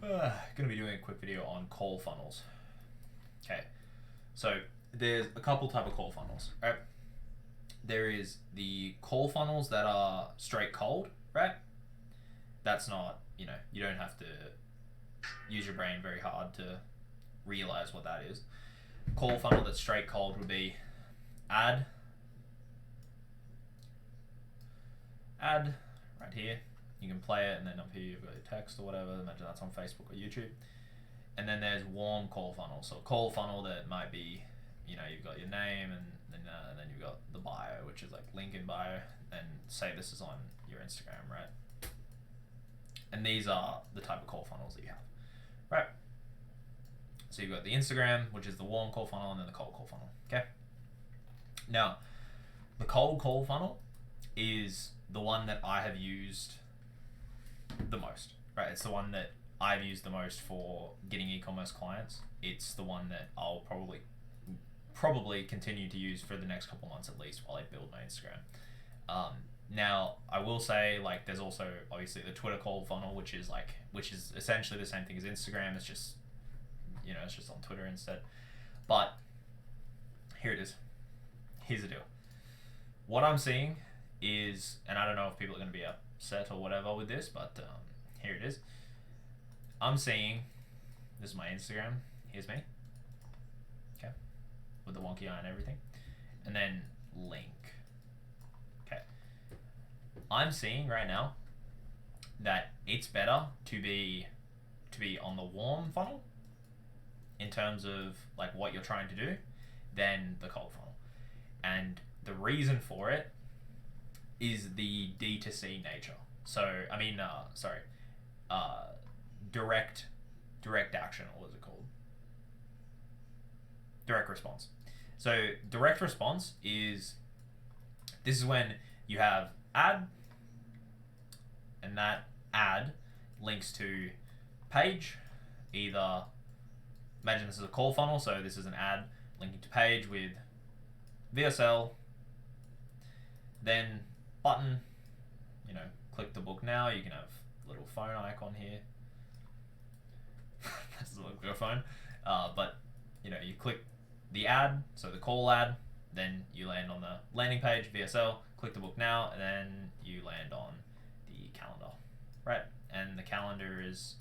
Going to be doing a quick video on call funnels. Okay, so there's a couple type of call funnels, right? There is the call funnels that are straight cold, right? That's not, you don't have to use your brain very hard to realize what that is. Call funnel that's straight cold would be ad right here. You can play it, and then up here you've got your text or whatever. Imagine that's on Facebook or YouTube. And then there's warm call funnel. So a call funnel that might be, you've got your name and then you've got the bio, which is like link in bio, and say this is on your Instagram, right? And these are the type of call funnels that you have, right? So you've got the Instagram, which is the warm call funnel, and then the cold call funnel, okay? Now, the cold call funnel is the one that I have used the most, right? It's the one that I've used the most for getting e-commerce clients. It's the one that I'll probably continue to use for the next couple months at least while I build my Instagram. Now, I will say, like, there's also obviously the Twitter call funnel, which is essentially the same thing as Instagram. It's just, it's just on Twitter instead. But here it is. Here's the deal. What I'm seeing is, and I don't know if people are going to be upset or whatever with this, but here it is. I'm seeing, this is my Instagram. Here's me. Okay. With the wonky eye and everything. And then link. Okay. I'm seeing right now that it's better to be on the warm funnel in terms of like what you're trying to do than the cold funnel. And the reason for it is the D2C nature. So, direct action, or what is it called? Direct response. So direct response this is when you have ad, and that ad links to page, either, imagine this is a call funnel, so this is an ad linking to page with VSL, then button, click the book now. You can have a little phone icon here. This doesn't look like a phone, but you click the ad, so the call ad, then you land on the landing page, VSL, click the book now, and then you land on the calendar, right? And the calendar is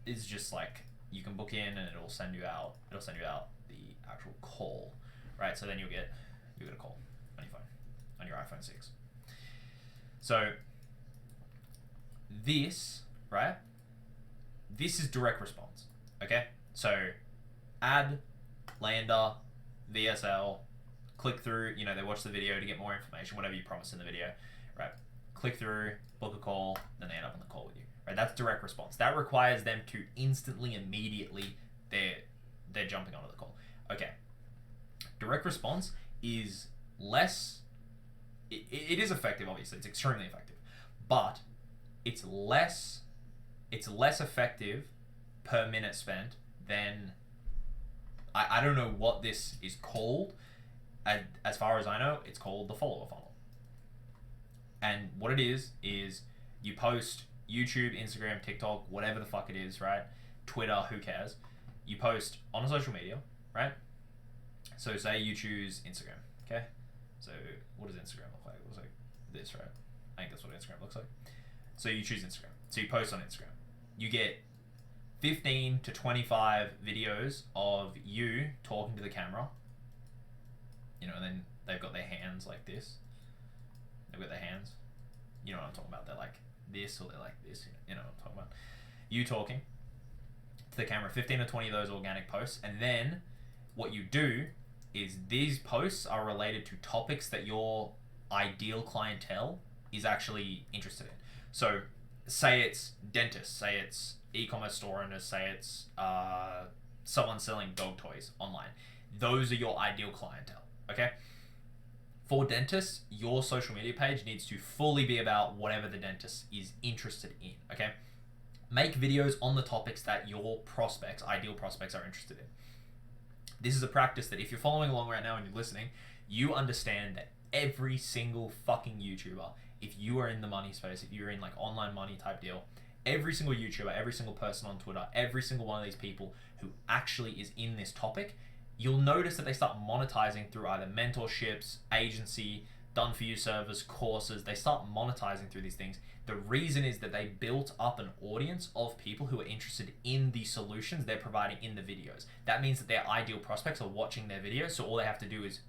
just like, you can book in and it'll send you out the actual call, right? So then you'll get a call on your phone, on your iPhone 6. So this, right? This is direct response, okay? So ad, lander, VSL, click through, they watch the video to get more information, whatever you promised in the video, right? Click through, book a call, then they end up on the call with you, right? That's direct response. That requires them to instantly, immediately, they're jumping onto the call. Okay. Direct response is less, it is effective, obviously. It's extremely effective, but it's less effective per minute spent than, I don't know what this is called. As far as I know, it's called the follower funnel. And what it is you post YouTube, Instagram, TikTok, whatever the fuck it is, right? Twitter, who cares? You post on a social media, right? So say you choose Instagram, okay? So what does Instagram look like? It looks like this, right? I think that's what Instagram looks like. So you choose Instagram. So you post on Instagram. You get 15 to 25 videos of you talking to the camera. And then they've got their hands like this. They've got their hands. You know what I'm talking about. They're like this, or they're like this. You know what I'm talking about. You talking to the camera. 15 to 20 of those organic posts. And then what you do is these posts are related to topics that your ideal clientele is actually interested in. So say it's dentists, say it's e-commerce store owners, say it's someone selling dog toys online. Those are your ideal clientele, okay? For dentists, your social media page needs to fully be about whatever the dentist is interested in, okay? Make videos on the topics that your prospects, ideal prospects, are interested in. This is a practice that if you're following along right now and you're listening, you understand that every single fucking YouTuber, if you are in the money space, if you're in like online money type deal, every single YouTuber, every single person on Twitter, every single one of these people who actually is in this topic, you'll notice that they start monetizing through either mentorships, agency, done for you service, courses. They start monetizing through these things. The reason is that they built up an audience of people who are interested in the solutions they're providing in the videos. That means that their ideal prospects are watching their videos, so all they have to do is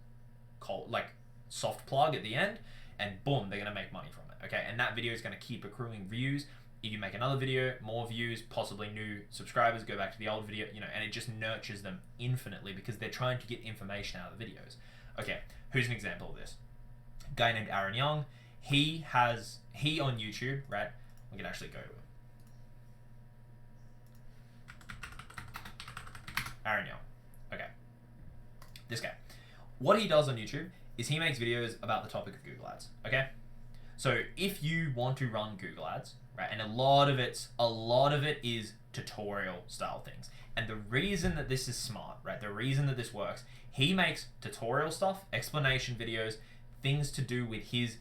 soft plug at the end, and boom, they're going to make money from it. Okay, and that video is going to keep accruing views. If you make another video, more views, possibly new subscribers, go back to the old video, and it just nurtures them infinitely because they're trying to get information out of the videos. Okay, who's an example of this? A guy named Aaron Young. He on YouTube, right? We can actually go to him. Aaron Young. Okay. This guy. What he does on YouTube is he makes videos about the topic of Google Ads. Okay? So if you want to run Google Ads, right, and a lot of it is tutorial style things. And the reason that this is smart, right, the reason that this works, he makes tutorial stuff, explanation videos, things to do with his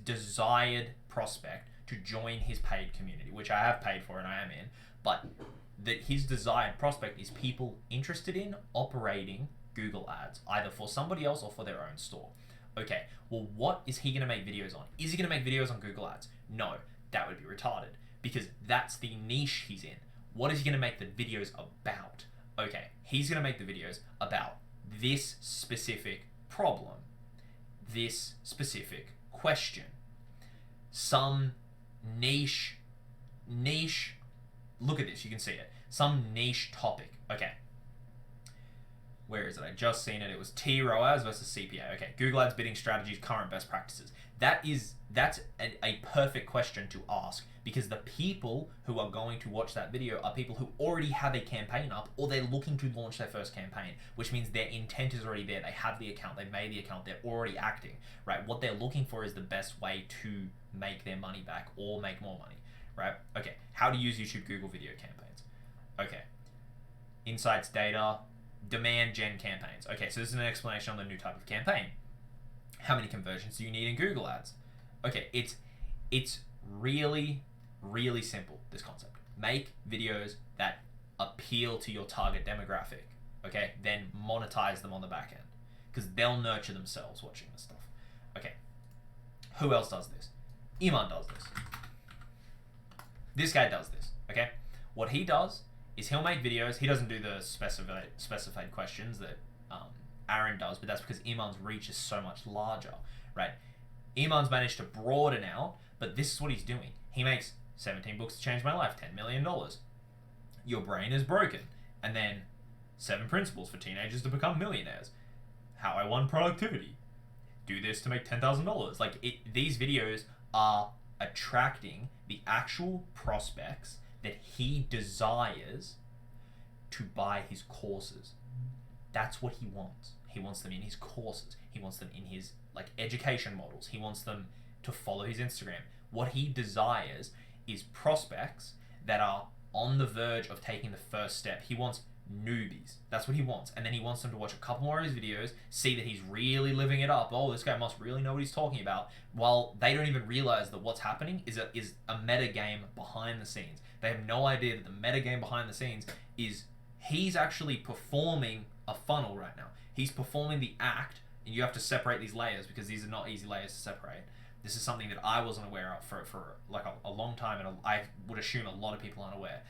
desired prospect to join his paid community, which I have paid for and I am in, but that his desired prospect is people interested in operating Google Ads, either for somebody else or for their own store. Okay, well, what is he going to make videos on? Is he going to make videos on Google Ads? No, that would be retarded because that's the niche he's in. What is he going to make the videos about? Okay, he's going to make the videos about this specific problem, this specific question, some niche, look at this, you can see it, some niche topic. Okay. Where is it? I just seen it. It was TROAS versus CPA. Okay, Google Ads bidding strategies, current best practices. That's a perfect question to ask because the people who are going to watch that video are people who already have a campaign up or they're looking to launch their first campaign, which means their intent is already there. They have the account, they've made the account, they're already acting, right? What they're looking for is the best way to make their money back or make more money, right? Okay, how to use YouTube Google video campaigns. Okay, insights, data, demand gen campaigns. Okay, so this is an explanation on the new type of campaign. How many conversions do you need in Google Ads? Okay, it's really, really simple, this concept. Make videos that appeal to your target demographic, okay? Then monetize them on the back end because they'll nurture themselves watching this stuff. Okay, who else does this? Iman does this. This guy does this, okay? What he does is he'll make videos. He doesn't do the specified questions that Aaron does, but that's because Iman's reach is so much larger, right? Iman's managed to broaden out, but this is what he's doing. He makes 17 books to change my life, $10 million. Your brain is broken. And then 7 principles for teenagers to become millionaires. How I won productivity. Do this to make $10,000. These videos are attracting the actual prospects that he desires to buy his courses. That's what he wants. He wants them in his courses. He wants them in his education models. He wants them to follow his Instagram. What he desires is prospects that are on the verge of taking the first step. He wants newbies. That's what he wants. And then he wants them to watch a couple more of his videos, see that he's really living it up. Oh, this guy must really know what he's talking about. While they don't even realize that what's happening is a meta game behind the scenes. They have no idea that the meta game behind the scenes is he's actually performing a funnel right now. He's performing the act, and you have to separate these layers because these are not easy layers to separate. This is something that I wasn't aware of for a long time, and I would assume a lot of people aren't aware.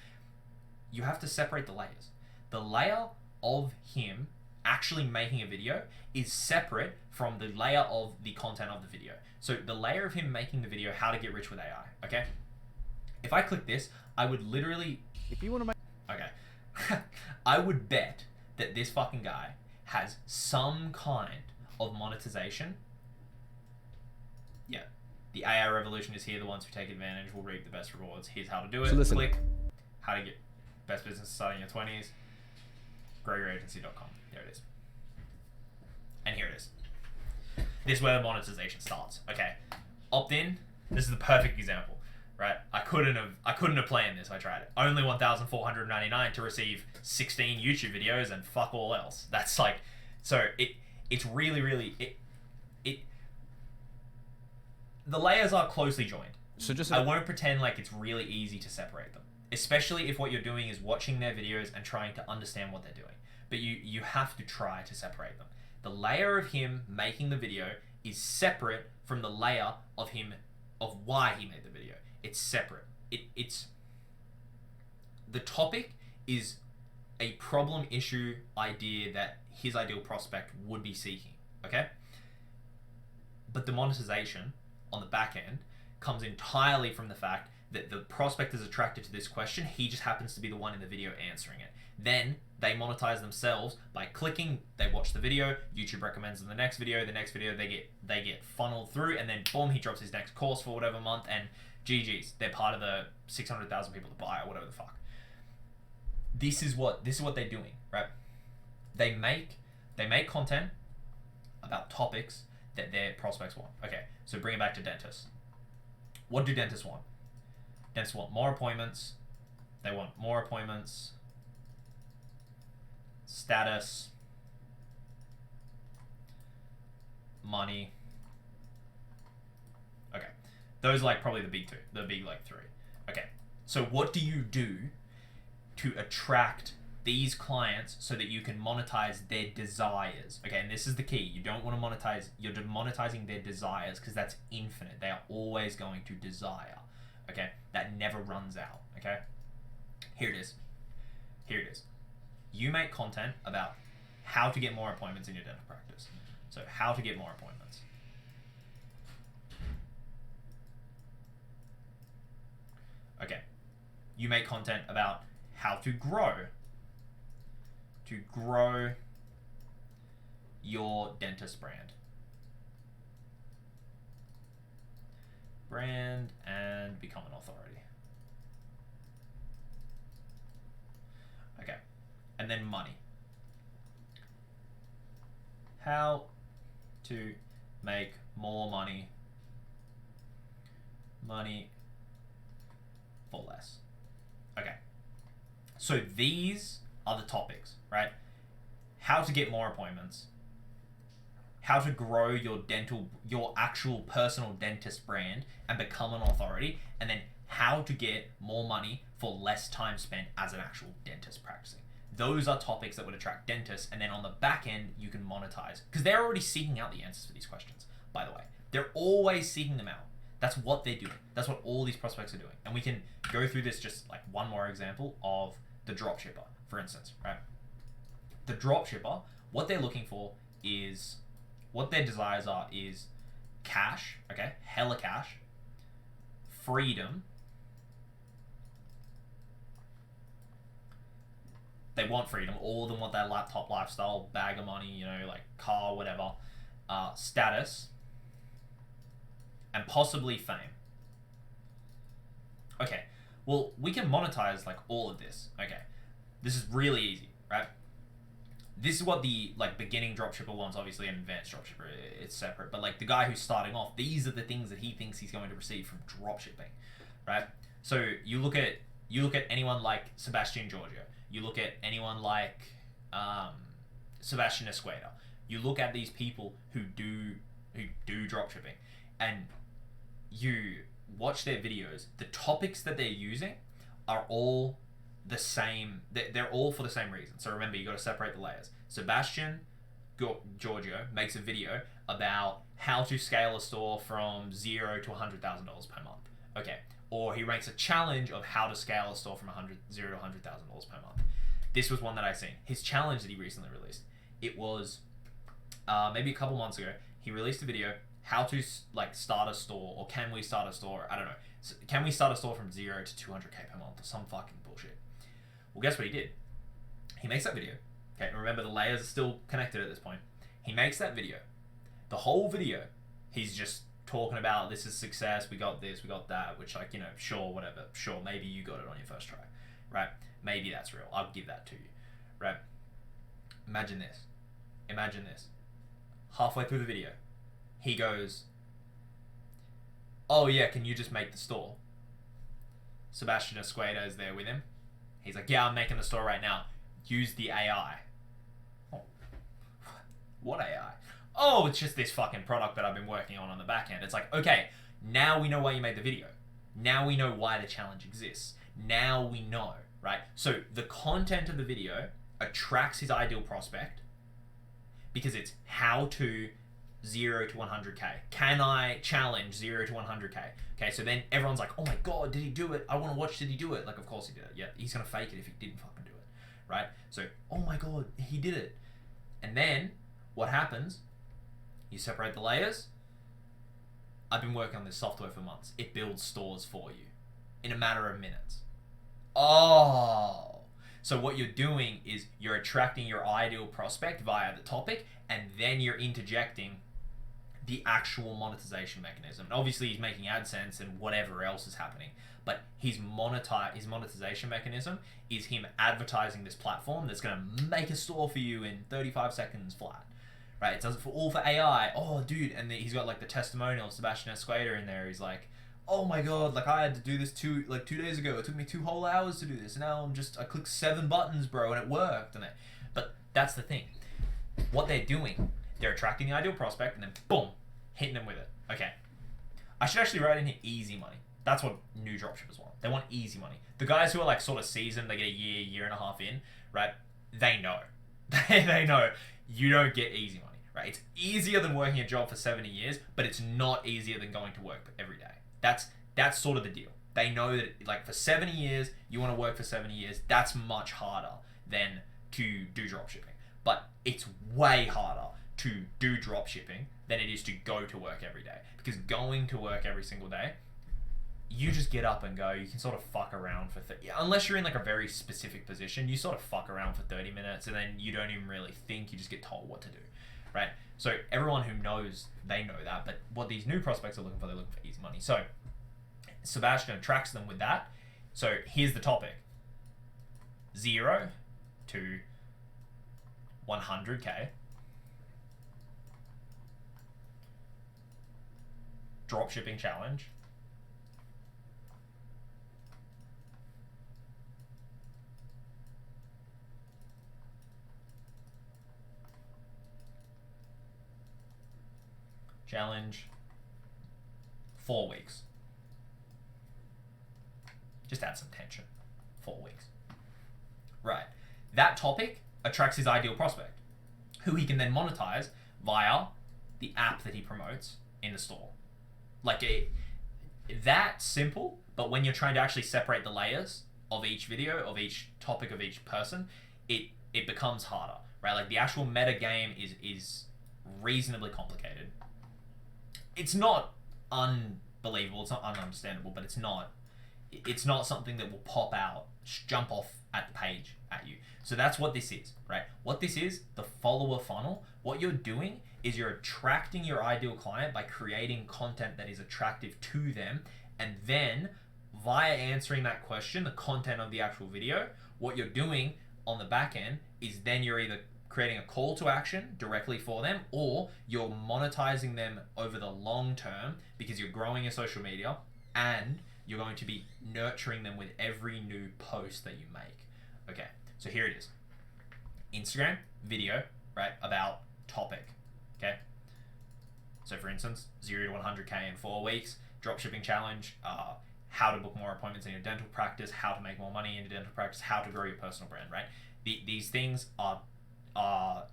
You have to separate the layers. The layer of him actually making a video is separate from the layer of the content of the video. So the layer of him making the video, how to get rich with AI, okay? If I click this, I would literally... If you want to make... Okay. I would bet that this fucking guy has some kind of monetization. Yeah. The AI revolution is here. The ones who take advantage will reap the best rewards. Here's how to do it. So listen. Click. How to get best business starting in your 20s. GregoryAgency.com. There it is. And here it is. This is where the monetization starts. Okay. Opt in. This is the perfect example, right? I couldn't have planned this. I tried it. Only $1,499 to receive 16 YouTube videos and fuck all else. That's so it's really the layers are closely joined. So just I won't pretend like it's really easy to separate them, especially if what you're doing is watching their videos and trying to understand what they're doing. But you have to try to separate them. The layer of him making the video is separate from the layer of him of why he made the video. It's separate. It's the topic is a problem issue idea that his ideal prospect would be seeking. Okay? But the monetization on the back end comes entirely from the fact that the prospect is attracted to this question. He just happens to be the one in the video answering it. Then they monetize themselves by clicking. They watch the video. YouTube recommends them the next video. The next video they get funneled through, and then boom, he drops his next course for whatever month, and GG's, they're part of the 600,000 people to buy or whatever the fuck. This is what they're doing, right? They make content about topics that their prospects want. Okay, so bring it back to dentists. What do dentists want? Dentists want more appointments. They want more appointments. Status. Money. Okay, those are like probably the big two. The big like three. Okay, so what do you do to attract these clients so that you can monetize their desires? Okay, and this is the key. You don't want to monetize, you're monetizing their desires because that's infinite. They are always going to desire. Okay, that never runs out. Okay, here it is. You make content about how to get more appointments in your dental practice. So how to get more appointments. Okay, you make content about how to grow your dentist brand and become an authority. Okay, and then money. How to make more money for less. Okay, so these are the topics, right? How to get more appointments, how to grow your actual personal dentist brand and become an authority, and then how to get more money for less time spent as an actual dentist practicing. Those are topics that would attract dentists, and then on the back end, you can monetize. Because they're already seeking out the answers for these questions, by the way. They're always seeking them out. That's what they're doing. That's what all these prospects are doing. And we can go through this just like one more example of the dropshipper, for instance, right? The dropshipper, what they're looking for is, what their desires are is cash, okay? Hella cash, freedom. They want freedom. All of them want that laptop lifestyle, bag of money, like car, whatever. Status, and possibly fame. Okay, well, we can monetize like all of this. Okay, this is really easy, right? This is what the beginning dropshipper wants. Obviously, an advanced dropshipper, it's separate. But like the guy who's starting off, these are the things that he thinks he's going to receive from dropshipping, right? So you look at anyone like Sebastian Giorgio. You look at anyone like Sebastian Esqueda. You look at these people who do dropshipping, and you watch their videos. The topics that they're using are all the same. They're all for the same reason. So remember, you got to separate the layers. Sebastian Giorgio makes a video about how to scale a store from $0 to $100,000 per month. Okay, or he ranks a challenge of how to scale a store from $0 to $100,000 per month. This was one that I seen. His challenge that he recently released. It was maybe a couple months ago. He released a video how to start a store, or can we start a store? I don't know. So, can we start a store from $0 to $200K per month or some fucking bullshit? Well, guess what he did? He makes that video. Okay, and remember the layers are still connected at this point. He makes that video. The whole video, he's just talking about this is success, we got this, we got that, which sure, whatever, sure, maybe you got it on your first try, right? Maybe that's real. I'll give that to you, right? Imagine this. Halfway through the video, he goes, oh yeah, can you just make the store? Sebastian Esqueda is there with him. He's like, yeah, I'm making the store right now. Use the AI. Oh. What AI? Oh, it's just this fucking product that I've been working on the back end. It's like, okay, now we know why you made the video. Now we know why the challenge exists. Now we know, right? So the content of the video attracts his ideal prospect because it's how to 0 to 100k. Can I challenge 0 to 100k? Okay, so then everyone's like, oh my god, did he do it? I want to watch, did he do it? Like, of course he did it. Yeah, he's gonna fake it if he didn't fucking do it, right? So, oh my god, he did it. And then what happens? You separate the layers. I've been working on this software for months. It builds stores for you in a matter of minutes. Oh. So what you're doing is you're attracting your ideal prospect via the topic, and then you're interjecting the actual monetization mechanism. And obviously he's making AdSense and whatever else is happening, but his monetization mechanism is him advertising this platform that's going to make a store for you in 35 seconds flat. Right? It does it all for AI. Oh, dude, and he's got like the testimonial of Sebastian Esqueda in there. He's like, oh my god, like I had to do this 2 days ago. It took me 2 whole hours to do this. And now I clicked 7 buttons, bro, and it worked. But that's the thing. What they're doing, they're attracting the ideal prospect and then boom, hitting them with it. Okay. I should actually write in here easy money. That's what new dropshippers want. They want easy money. The guys who are like sort of seasoned, they get a year and a half in, right? They know. They know you don't get easy money, right? It's easier than working a job for 70 years, but it's not easier than going to work every day. That's sort of the deal. They know that like for 70 years, you want to work for 70 years. That's much harder than to do dropshipping. But it's way harder to do dropshipping than it is to go to work every day. Because going to work every single day, you just get up and go. You can sort of fuck around for unless you're in like a very specific position, you sort of fuck around for 30 minutes and then you don't even really think, you just get told what to do, right? So everyone who knows, they know that, but what these new prospects are looking for, they're looking for easy money. So Sebastian attracts them with that. So here's the topic. 0 to 100k. Dropshipping challenge. Challenge 4 weeks. Just add some tension. 4 weeks. Right. That topic attracts his ideal prospect, who he can then monetize via the app that he promotes in the store. Like that simple, but when you're trying to actually separate the layers of each video, of each topic, of each person, it becomes harder, right? Like the actual meta game is reasonably complicated. It's not unbelievable, it's not ununderstandable, but it's not something that will pop out, jump off at the page at you. So that's what this is, right? What this is, the follower funnel, what you're doing is you're attracting your ideal client by creating content that is attractive to them, and then via answering that question, the content of the actual video, what you're doing on the back end is then you're either creating a call to action directly for them, or you're monetizing them over the long term because you're growing your social media and you're going to be nurturing them with every new post that you make. Okay, so here it is. Instagram video, right, about topic. Okay, so for instance, 0 to 100k in 4 weeks, dropshipping challenge, how to book more appointments in your dental practice, how to make more money in your dental practice, how to grow your personal brand, right? These things are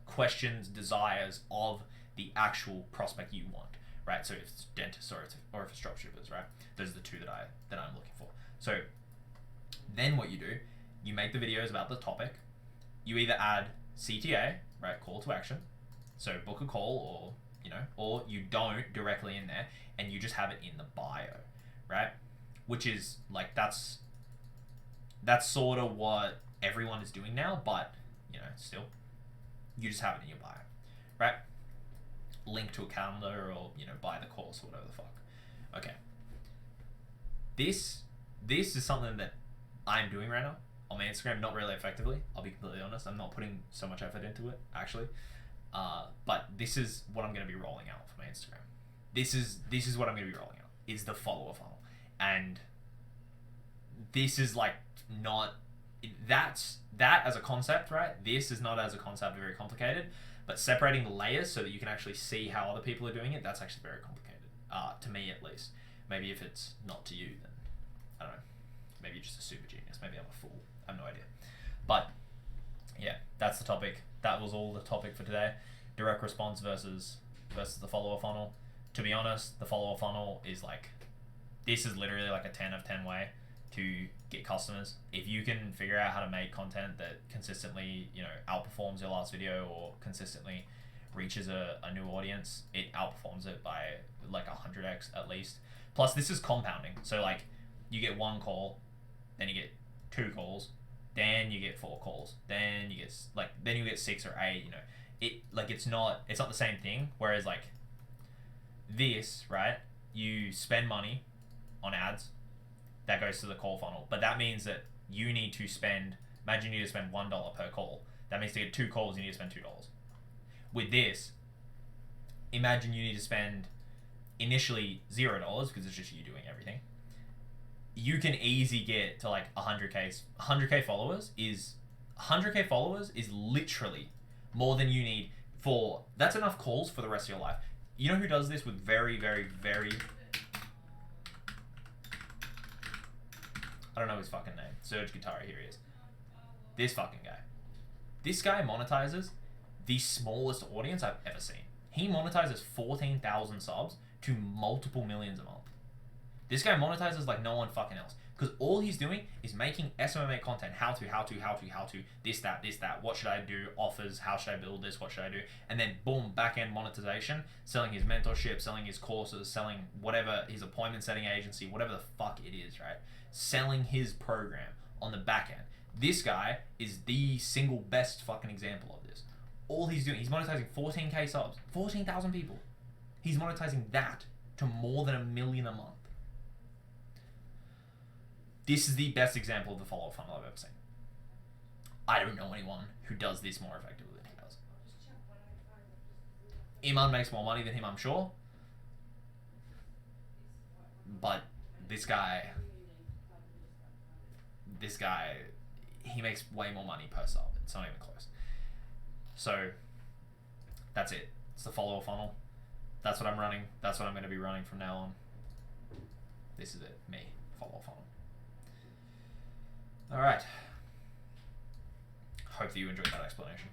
questions, desires of the actual prospect you want, right? So if it's dentists or if it's dropshippers, right? Those are the two that I'm looking for. So then what you do, you make the videos about the topic. You either add CTA, right, call to action, so book a call, or you don't directly in there, and you just have it in the bio, right? Which is like that's sort of what everyone is doing now, but still, you just have it in your bio, right? Link to a calendar, or buy the course, or whatever the fuck. Okay. This is something that I'm doing right now on my Instagram, not really effectively. I'll be completely honest. I'm not putting so much effort into it, actually. But this is what I'm going to be rolling out for my Instagram. This is what I'm going to be rolling out. Is the follower funnel, and this is like not that as a concept, right? This is not as a concept very complicated, but separating the layers so that you can actually see how other people are doing it, that's actually very complicated. To me, at least. Maybe if it's not to you, then I don't know. Maybe you're just a super genius. Maybe I'm a fool. I have no idea. But yeah, that's the topic. That was all the topic for today. Direct response versus the follower funnel. To be honest, the follower funnel is like, this is literally like a 10 of 10 way to get customers. If you can figure out how to make content that consistently, you know, outperforms your last video or consistently reaches a new audience, it outperforms it by like 100x at least. Plus, this is compounding. So like, you get one call, then you get 2 calls, then you get 4 calls, then you get 6 or 8. You know, it's not the same thing. Whereas like this, right? You spend money on ads, that goes to the call funnel, but that means that you need to spend. Imagine you need to spend $1 per call. That means to get 2 calls, you need to spend $2. With this, imagine you need to spend initially $0 because it's just you doing everything. You can easily get to like 100k followers is 100k followers is literally more than you need for. That's enough calls for the rest of your life. You know who does this with very, very, very. I don't know his fucking name. Serge Guitarra, here he is. This fucking guy. This guy monetizes the smallest audience I've ever seen. He monetizes 14,000 subs to multiple millions a month. This guy monetizes like no one fucking else. Because all he's doing is making SMMA content. How to, this, that. What should I do? Offers. How should I build this? What should I do? And then boom, back-end monetization. Selling his mentorship, selling his courses, selling whatever, his appointment setting agency, whatever the fuck it is, right? Selling his program on the back end. This guy is the single best fucking example of this. All he's doing, he's monetizing 14k subs, 14,000 people. He's monetizing that to more than 1 million a month. This is the best example of the follow-up funnel I've ever seen. I don't know anyone who does this more effectively than he does. Iman makes more money than him, I'm sure. But this guy, he makes way more money per sub. It's not even close. So, that's it. It's the follower funnel. That's what I'm running. That's what I'm going to be running from now on. This is it. Me. Follower funnel. Alright. Hope that you enjoyed that explanation.